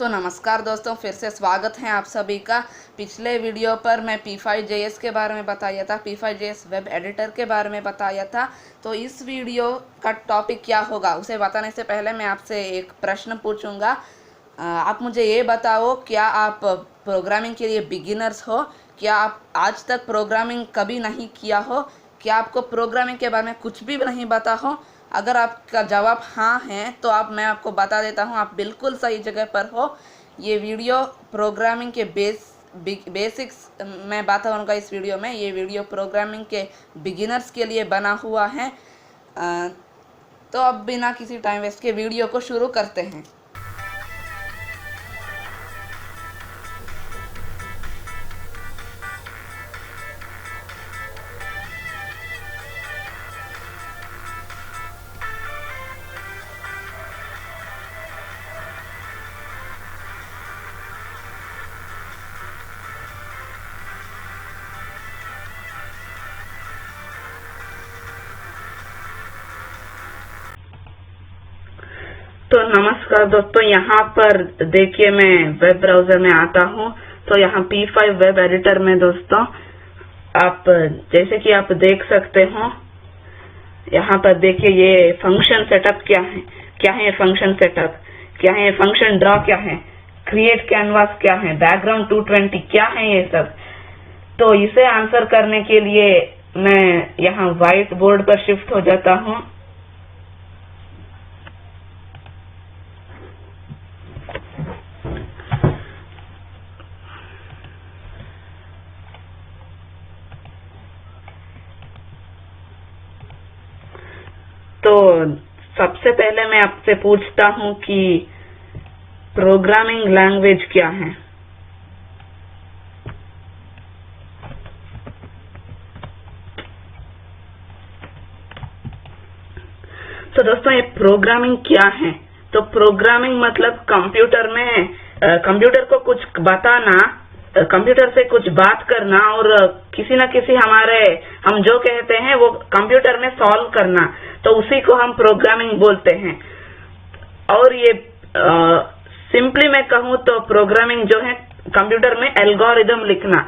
तो नमस्कार दोस्तों, फिर से स्वागत है आप सभी का। पिछले वीडियो पर मैं P5JS के बारे में बताया था, P5JS वेब एडिटर के बारे में बताया था। तो इस वीडियो का टॉपिक क्या होगा उसे बताने से पहले मैं आपसे एक प्रश्न पूछूंगा। आप मुझे ये बताओ, क्या आप प्रोग्रामिंग के लिए बिगिनर्स हो? क्या आप आज तक प्रोग्रामिंग कभी नहीं किया हो? क्या आपको प्रोग्रामिंग के बारे में कुछ भी नहीं पता हो? अगर आपका जवाब हाँ है तो मैं आपको बता देता हूँ, आप बिल्कुल सही जगह पर हो। ये वीडियो प्रोग्रामिंग के बेसिक्स मैं बताऊँगा इस वीडियो में। ये वीडियो प्रोग्रामिंग के बिगिनर्स के लिए बना हुआ है। तो अब बिना किसी टाइम वेस्ट के वीडियो को शुरू करते हैं। तो नमस्कार दोस्तों, यहाँ पर देखिए मैं वेब ब्राउजर में आता हूँ। तो यहाँ P5 वेब एडिटर में दोस्तों आप जैसे कि आप देख सकते हो, यहाँ पर देखिए ये फंक्शन सेटअप क्या है ये फंक्शन सेटअप क्या है, ये फंक्शन ड्रॉ क्या है, क्रिएट कैनवास क्या है, बैकग्राउंड 220 क्या है, ये सब। तो इसे आंसर करने के लिए मैं यहाँ व्हाइट बोर्ड पर शिफ्ट हो जाता हूँ। तो सबसे पहले मैं आपसे पूछता हूँ कि प्रोग्रामिंग लैंग्वेज क्या है। तो दोस्तों ये प्रोग्रामिंग क्या है? तो प्रोग्रामिंग मतलब कंप्यूटर को कुछ बताना, कंप्यूटर से कुछ बात करना और किसी न किसी हम जो कहते हैं वो कंप्यूटर में सॉल्व करना, तो उसी को हम प्रोग्रामिंग बोलते हैं। और ये सिंपली मैं कहूँ तो प्रोग्रामिंग जो है कंप्यूटर में एल्गोरिदम लिखना।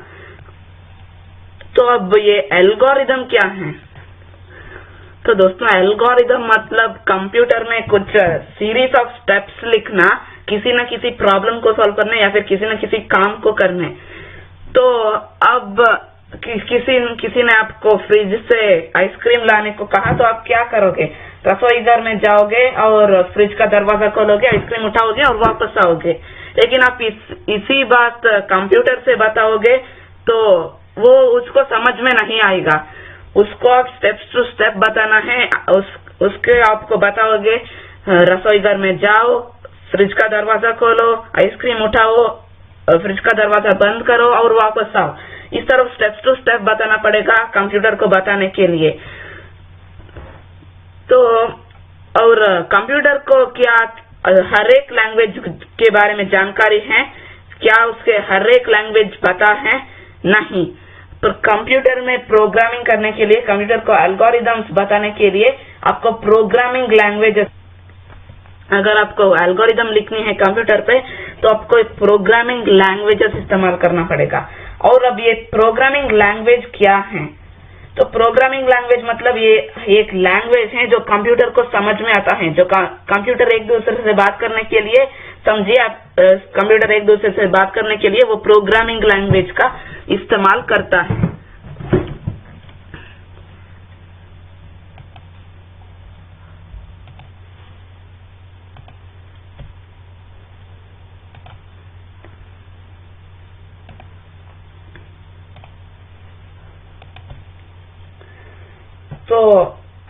तो अब ये एल्गोरिदम क्या है? तो दोस्तों एल्गोरिदम मतलब कंप्यूटर में कुछ सीरीज ऑफ स्टेप्स लिखना, किसी न किसी प्रॉब्लम को सॉल्व करने या फिर किसी न किसी काम को करने। तो अब किसी ने आपको फ्रिज से आइसक्रीम लाने को कहा, तो आप क्या करोगे? रसोई घर में जाओगे और फ्रिज का दरवाजा खोलोगे, आइसक्रीम उठाओगे और वापस आओगे। लेकिन आप इसी बात कंप्यूटर से बताओगे तो वो उसको समझ में नहीं आएगा। उसको आप स्टेप्स टू स्टेप बताना है। उसके आपको बताओगे रसोई घर में जाओ, फ्रिज का दरवाजा खोलो, आइसक्रीम उठाओ, फ्रिज का दरवाजा बंद करो और वापस आओ। इस तरह स्टेप्स टू स्टेप बताना पड़ेगा कंप्यूटर को बताने के लिए। तो और कंप्यूटर को क्या हर एक लैंग्वेज के बारे में जानकारी है? क्या उसके हर एक लैंग्वेज पता है? नहीं। तो कंप्यूटर में प्रोग्रामिंग करने के लिए, कंप्यूटर को एल्गोरिदम्स बताने के लिए आपको प्रोग्रामिंग लैंग्वेज, अगर आपको एल्गोरिदम लिखनी है कंप्यूटर पे तो आपको प्रोग्रामिंग लैंग्वेजेस इस्तेमाल करना पड़ेगा। और अब ये प्रोग्रामिंग लैंग्वेज क्या है? तो प्रोग्रामिंग लैंग्वेज मतलब ये एक लैंग्वेज है जो कंप्यूटर को समझ में आता है, जो कंप्यूटर एक दूसरे से बात करने के लिए, समझिए आप कंप्यूटर एक दूसरे से बात करने के लिए वो प्रोग्रामिंग लैंग्वेज का इस्तेमाल करता है। तो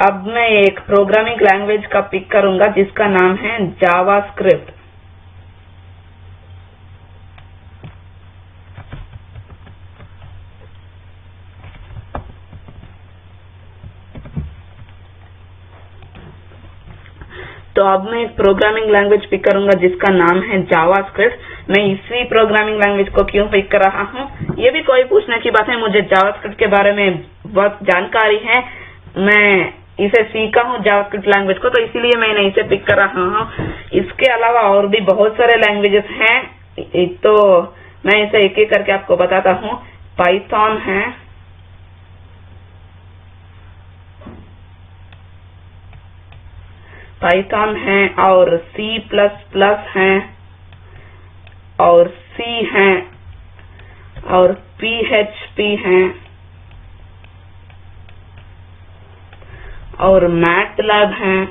अब मैं एक प्रोग्रामिंग लैंग्वेज का पिक करूंगा जिसका नाम है जावास्क्रिप्ट। तो अब मैं एक प्रोग्रामिंग लैंग्वेज पिक करूंगा जिसका नाम है जावास्क्रिप्ट। मैं इसी प्रोग्रामिंग लैंग्वेज को क्यों पिक कर रहा हूँ, ये भी कोई पूछने की बात है। मुझे जावास्क्रिप्ट के बारे में बहुत जानकारी है। मैं इसे सीखा हूँ जावास्क्रिप्ट लैंग्वेज को, तो इसीलिए मैंने इसे पिक कर रहा हूँ। इसके अलावा और भी बहुत सारे लैंग्वेजेस हैं, तो मैं इसे एक एक करके आपको बताता हूँ। पाइथन है, और C++ है, और C है, और PHP है, और MATLAB है,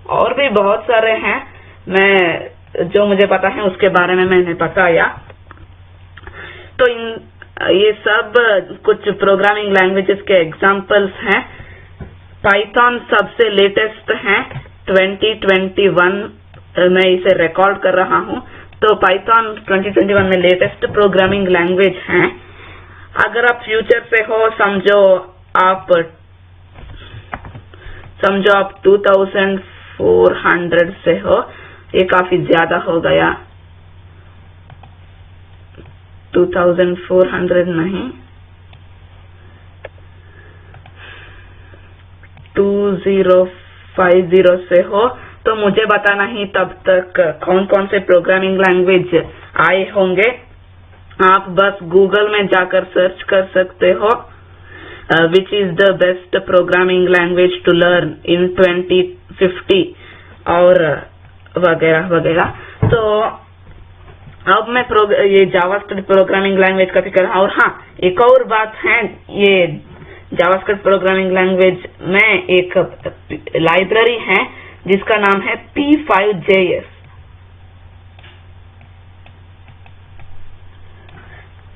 और भी बहुत सारे हैं। मैं जो मुझे पता है उसके बारे में मैंने बताया। तो ये सब कुछ प्रोग्रामिंग लैंग्वेजेस के एग्जांपल्स हैं। पाइथन सबसे लेटेस्ट है, 2021 मैं इसे रिकॉर्ड कर रहा हूँ। तो पाइथन 2021 में लेटेस्ट प्रोग्रामिंग लैंग्वेज है। अगर आप फ्यूचर से हो, समझो आप 2400 से हो, ये काफी ज्यादा हो गया। 2400 नहीं, 2050 से हो, तो मुझे बताना ही तब तक कौन कौन से प्रोग्रामिंग लैंग्वेज आए होंगे। आप बस गूगल में जाकर सर्च कर सकते हो which is the best programming language to learn in 2050 और वगैरह वगैरह। तो अब मैं ये जावास्क्रिप्ट प्रोग्रामिंग लैंग्वेज का फिक्र। और हाँ, एक और बात है, ये जावास्क्रिप्ट प्रोग्रामिंग लैंग्वेज में एक लाइब्रेरी है जिसका नाम है P5JS।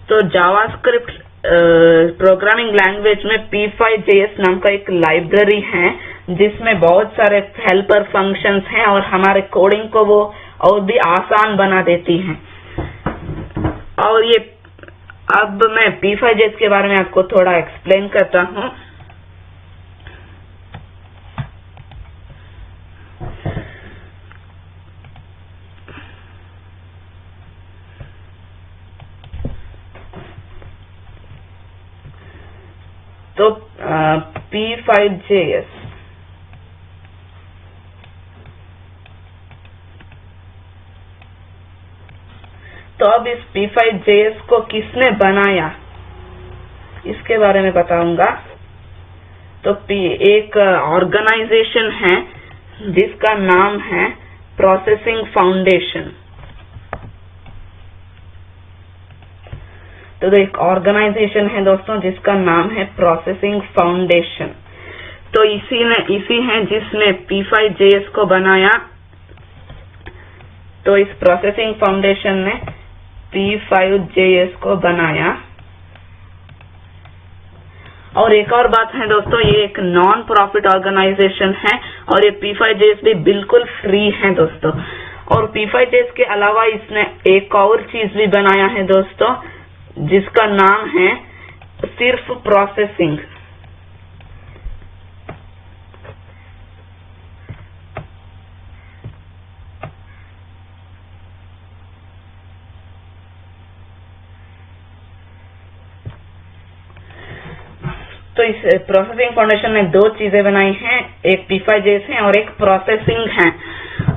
तो जावास्क्रिप्ट प्रोग्रामिंग लैंग्वेज में P5JS नाम का एक लाइब्रेरी है जिसमें बहुत सारे हेल्पर फंक्शंस हैं और हमारे कोडिंग को वो और भी आसान बना देती हैं। और ये अब मैं P5JS के बारे में आपको थोड़ा एक्सप्लेन करता हूँ। तो P5JS तो अब इस P5JS को किसने बनाया इसके बारे में बताऊंगा। तो एक ऑर्गेनाइजेशन है जिसका नाम है प्रोसेसिंग फाउंडेशन। तो एक ऑर्गेनाइजेशन है दोस्तों जिसका नाम है प्रोसेसिंग फाउंडेशन। तो इसी है जिसने P5JS को बनाया। तो इस प्रोसेसिंग फाउंडेशन ने P5JS को बनाया। और एक और बात है दोस्तों, ये एक नॉन प्रॉफिट ऑर्गेनाइजेशन है और ये P5JS भी बिल्कुल फ्री है दोस्तों। और P5JS के अलावा इसने एक और चीज भी बनाया है दोस्तों जिसका नाम है सिर्फ प्रोसेसिंग। तो इस प्रोसेसिंग फाउंडेशन ने दो चीजें बनाई हैं, एक P5JS है और एक प्रोसेसिंग है।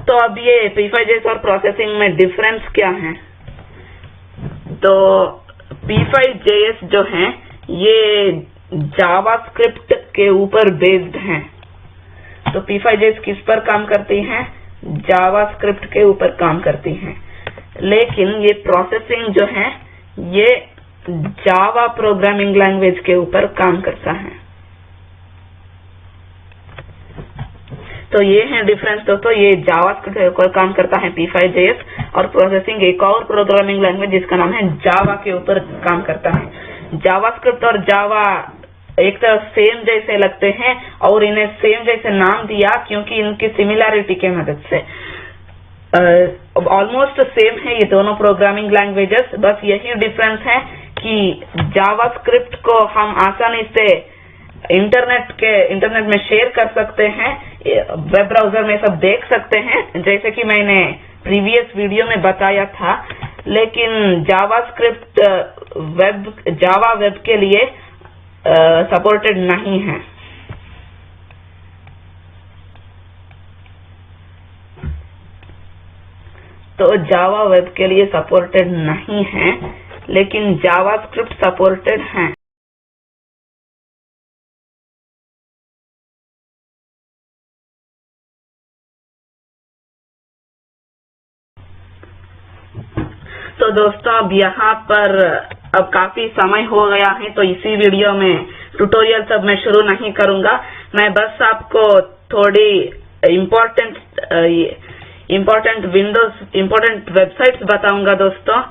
तो अब ये P5JS और प्रोसेसिंग में डिफरेंस क्या है? तो P5JS जो है ये जावास्क्रिप्ट के ऊपर बेस्ड है। तो P5JS किस पर काम करती है? जावास्क्रिप्ट के ऊपर काम करती है। लेकिन ये प्रोसेसिंग जो है ये जावा प्रोग्रामिंग लैंग्वेज के ऊपर काम करता है। तो ये है डिफरेंस दोस्तों, ये जावास्क्रिप्ट के ऊपर काम करता है P5JS, और प्रोसेसिंग एक और प्रोग्रामिंग लैंग्वेज जिसका नाम है जावा के ऊपर काम करता है। जावास्क्रिप्ट और जावा एक तरह सेम जैसे लगते हैं और इन्हें सेम जैसे नाम दिया क्योंकि इनकी सिमिलैरिटी के मदद से। ऑलमोस्ट सेम है ये दोनों प्रोग्रामिंग लैंग्वेजेस, बस यही डिफरेंस है कि जावास्क्रिप्ट को हम आसानी से इंटरनेट में शेयर कर सकते हैं, वेब ब्राउजर में सब देख सकते हैं जैसे कि मैंने प्रीवियस वीडियो में बताया था। लेकिन जावास्क्रिप्ट जावा वेब के लिए सपोर्टेड नहीं है। तो जावा वेब के लिए सपोर्टेड नहीं है, लेकिन जावास्क्रिप्ट सपोर्टेड है। तो दोस्तों अब यहाँ पर अब काफी समय हो गया है, तो इसी वीडियो में ट्यूटोरियल सब मैं शुरू नहीं करूंगा। मैं बस आपको थोड़ी इम्पोर्टेंट विंडोज इम्पोर्टेंट वेबसाइट्स बताऊंगा दोस्तों।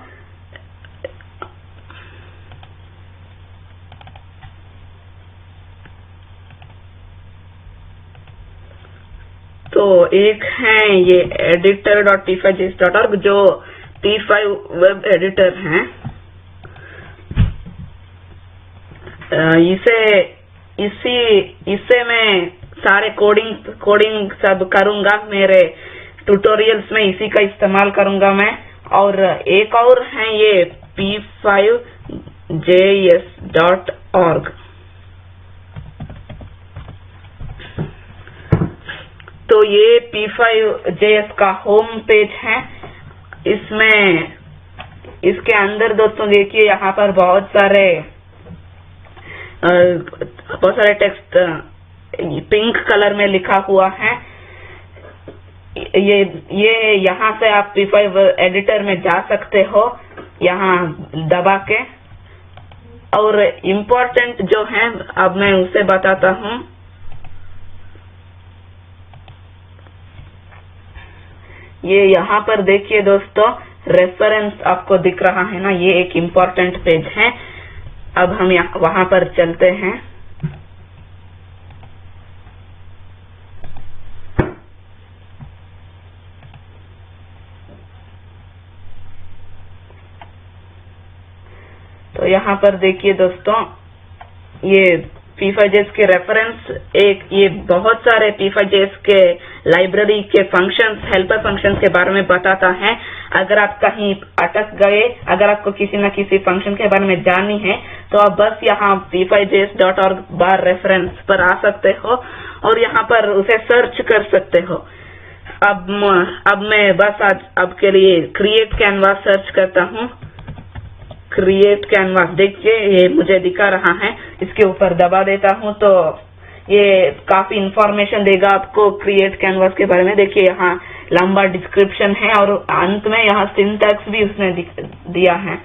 तो एक है ये editor.p5js.org जो P5 वेब एडिटर है। इससे मैं सारे कोडिंग सब करूंगा, मेरे ट्यूटोरियल्स में इसी का इस्तेमाल करूंगा मैं। और एक और है ये p5js.org। तो ये p5js का होम पेज है। इसके अंदर दोस्तों देखिए यहाँ पर बहुत सारे टेक्स्ट पिंक कलर में लिखा हुआ है। ये यहाँ से आप p5 एडिटर में जा सकते हो, यहाँ दबा के। और इम्पोर्टेंट जो है अब मैं उसे बताता हूँ। ये यहाँ पर देखिए दोस्तों, रेफरेंस आपको दिख रहा है ना, ये एक इम्पोर्टेंट पेज है। अब हम वहां पर चलते हैं। तो यहाँ पर देखिए दोस्तों, ये p5js के रेफरेंस ये बहुत सारे p5js के लाइब्रेरी के फंक्शंस, हेल्पर फंक्शंस के बारे में बताता है। अगर आप कहीं अटक गए, अगर आपको किसी न किसी फंक्शन के बारे में जाननी है, तो आप बस यहाँ p5js.org/reference पर आ सकते हो और यहाँ पर उसे सर्च कर सकते हो। अब मैं बस अब के लिए क्रिएट कैनवास सर्च करता हूँ। क्रिएट कैनवास देखिए, ये मुझे दिखा रहा है। इसके ऊपर दबा देता हूँ तो ये काफी इंफॉर्मेशन देगा आपको क्रिएट कैनवास के बारे में। देखिए यहाँ लंबा डिस्क्रिप्शन है और अंत में यहाँ सिंटैक्स भी उसने दिया है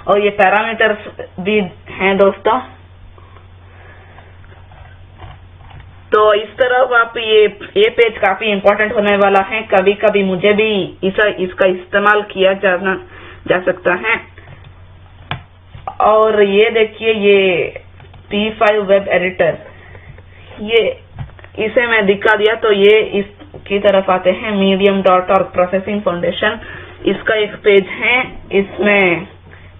और ये पैरामीटर्स भी हैं दोस्तों। तो इस तरह आप ये पेज काफी इम्पोर्टेंट होने वाला है। कभी कभी मुझे भी इसका इस्तेमाल किया जा सकता है। और ये देखिए, ये p5 वेब एडिटर, इसे मैं दिखा दिया तो ये इसकी तरफ आते हैं। medium.org प्रोसेसिंग फाउंडेशन, इसका एक पेज है। इसमें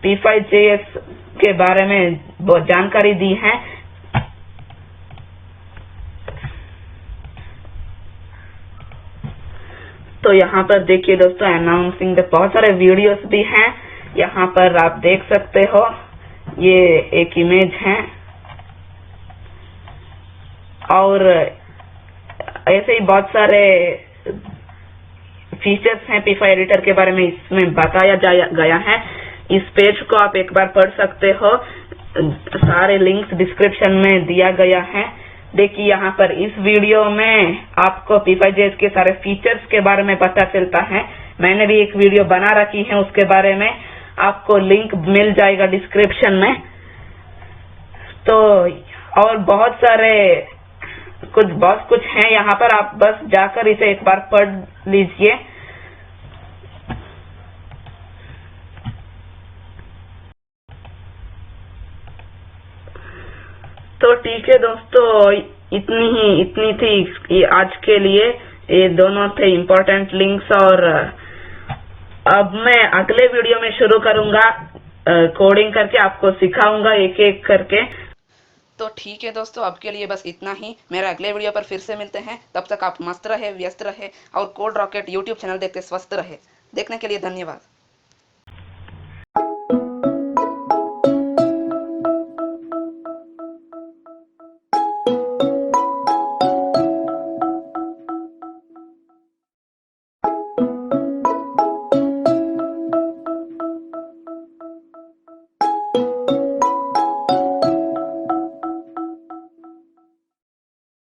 p5js के बारे में बहुत जानकारी दी है। तो यहाँ पर देखिए दोस्तों, अनाउंसिंग बहुत सारे वीडियोस भी हैं। यहाँ पर आप देख सकते हो, ये एक इमेज है और ऐसे ही बहुत सारे फीचर्स हैं p5 एडिटर के बारे में इसमें बताया गया है। इस पेज को आप एक बार पढ़ सकते हो, सारे लिंक्स डिस्क्रिप्शन में दिया गया है। देखिए यहाँ पर इस वीडियो में आपको p5js के सारे फीचर्स के बारे में पता चलता है। मैंने भी एक वीडियो बना रखी है उसके बारे में, आपको लिंक मिल जाएगा डिस्क्रिप्शन में। तो और बहुत कुछ है यहाँ पर, आप बस जाकर इसे एक बार पढ़ लीजिए। तो ठीक है दोस्तों, इतनी थी ये आज के लिए। ये दोनों थे इम्पोर्टेंट लिंक्स और अब मैं अगले वीडियो में शुरू करूंगा कोडिंग करके, आपको सिखाऊंगा एक एक करके। तो ठीक है दोस्तों, अब के लिए बस इतना ही। मेरे अगले वीडियो पर फिर से मिलते हैं। तब तक आप मस्त रहे, व्यस्त रहे और कोड रॉकेट यूट्यूब चैनल देखते स्वस्थ रहे। देखने के लिए धन्यवाद।